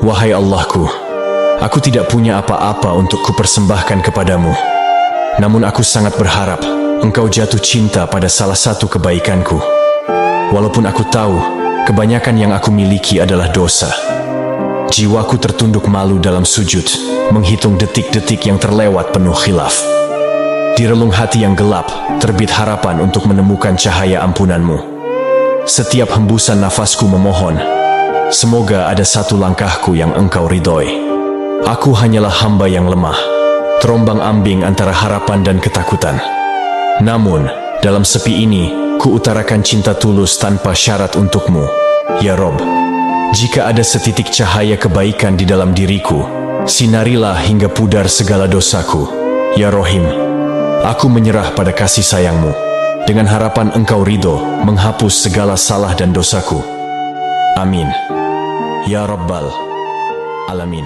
Wahai Allahku, aku tidak punya apa-apa untuk kupersembahkan kepadamu. Namun aku sangat berharap Engkau jatuh cinta pada salah satu kebaikanku. Walaupun aku tahu kebanyakan yang aku miliki adalah dosa. Jiwaku tertunduk malu dalam sujud, menghitung detik-detik yang terlewat penuh khilaf. Di relung hati yang gelap, terbit harapan untuk menemukan cahaya ampunan-Mu. Setiap hembusan nafasku memohon, semoga ada satu langkahku yang Engkau ridhoi. Aku hanyalah hamba yang lemah, terombang-ambing antara harapan dan ketakutan. Namun, dalam sepi ini, kuutarakan cinta tulus tanpa syarat untukmu, ya Rob. Jika ada setitik cahaya kebaikan di dalam diriku, sinarilah hingga pudar segala dosaku, ya Rohim. Aku menyerah pada kasih sayang-Mu, dengan harapan Engkau ridho menghapus segala salah dan dosaku. Amin. Ya Rabbal Alamin.